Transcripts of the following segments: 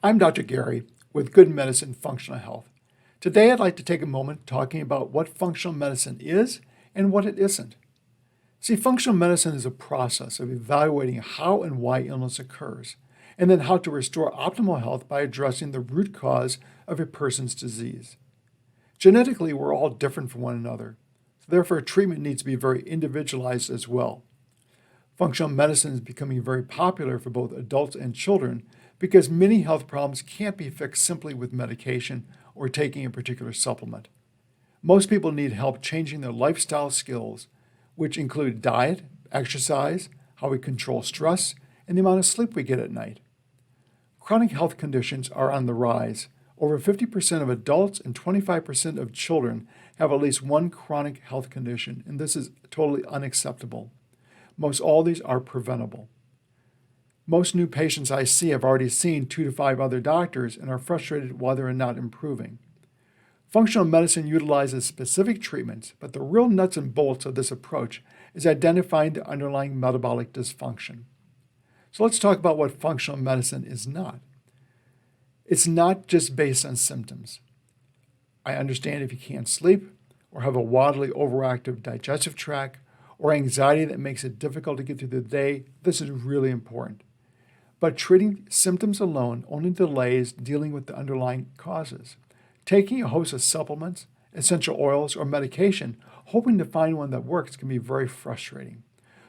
I'm Dr. Gary with Good Medicine Functional Health. Today I'd like to take a moment talking about what functional medicine is and what it isn't. See, functional medicine is a process of evaluating how and why illness occurs, and then how to restore optimal health by addressing the root cause of a person's disease. Genetically, we're all different from one another, so therefore treatment needs to be very individualized as well. Functional medicine is becoming very popular for both adults and children because many health problems can't be fixed simply with medication or taking a particular supplement. Most people need help changing their lifestyle skills, which include diet, exercise, how we control stress, and the amount of sleep we get at night. Chronic health conditions are on the rise. Over 50% of adults and 25% of children have at least one chronic health condition, and this is totally unacceptable. Most all these are preventable. Most new patients I see have already seen 2 to 5 other doctors and are frustrated why they are not improving. Functional medicine utilizes specific treatments, but the real nuts and bolts of this approach is identifying the underlying metabolic dysfunction. So let's talk about what functional medicine is not. It's not just based on symptoms. I understand if you can't sleep or have a wildly overactive digestive tract or anxiety that makes it difficult to get through the day, this is really important. But treating symptoms alone only delays dealing with the underlying causes. Taking a host of supplements, essential oils, or medication, hoping to find one that works can be very frustrating.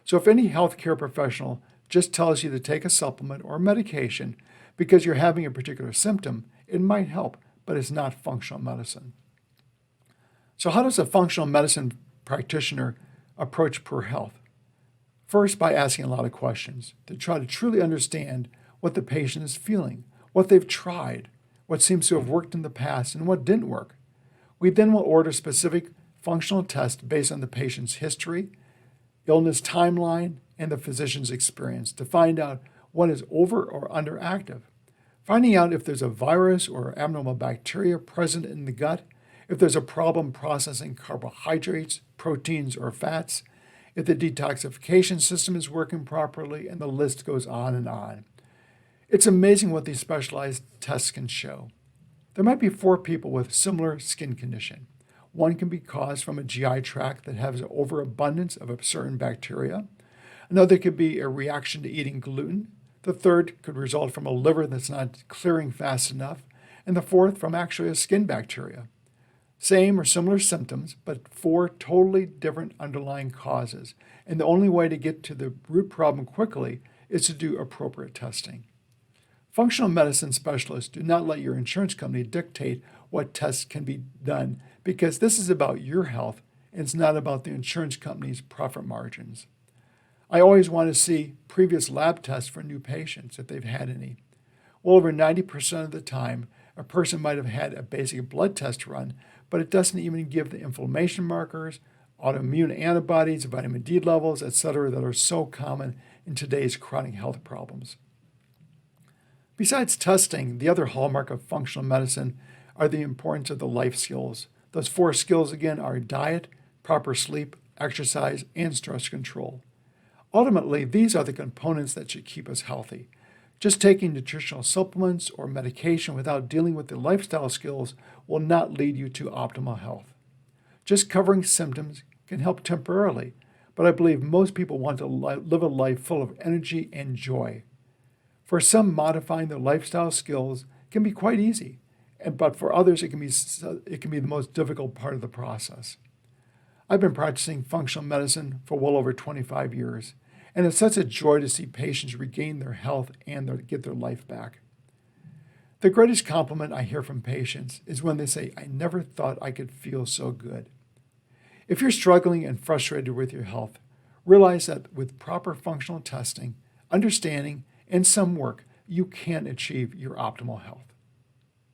So if any healthcare professional just tells you to take a supplement or medication because you're having a particular symptom, it might help, but it's not functional medicine. So how does a functional medicine practitioner approach poor health? First, by asking a lot of questions to try to truly understand what the patient is feeling, what they've tried, what seems to have worked in the past, and what didn't work. We then will order specific functional tests based on the patient's history, illness timeline, and the physician's experience to find out what is over or underactive. Finding out if there's a virus or abnormal bacteria present in the gut, if there's a problem processing carbohydrates, proteins, or fats, if the detoxification system is working properly, and the list goes on and on. It's amazing what these specialized tests can show. There might be 4 people with similar skin condition. One can be caused from a GI tract that has an overabundance of a certain bacteria. Another could be a reaction to eating gluten. The third could result from a liver that's not clearing fast enough. And the fourth from actually a skin bacteria. Same or similar symptoms, but 4 totally different underlying causes. And the only way to get to the root problem quickly is to do appropriate testing. Functional medicine specialists do not let your insurance company dictate what tests can be done because this is about your health and it's not about the insurance company's profit margins. I always want to see previous lab tests for new patients if they've had any. Well, over 90% of the time, a person might have had a basic blood test run, but it doesn't even give the inflammation markers, autoimmune antibodies, vitamin D levels, etc., that are so common in today's chronic health problems. Besides testing, the other hallmark of functional medicine are the importance of the life skills. Those 4 skills, again, are diet, proper sleep, exercise, and stress control. Ultimately, these are the components that should keep us healthy. Just taking nutritional supplements or medication without dealing with the lifestyle skills will not lead you to optimal health. Just covering symptoms can help temporarily, but I believe most people want to live a life full of energy and joy. For some, modifying their lifestyle skills can be quite easy, but for others, it can be the most difficult part of the process. I've been practicing functional medicine for well over 25 years, and it's such a joy to see patients regain their health and get their life back. The greatest compliment I hear from patients is when they say, "I never thought I could feel so good." If you're struggling and frustrated with your health, realize that with proper functional testing, understanding, and some work, you can achieve your optimal health.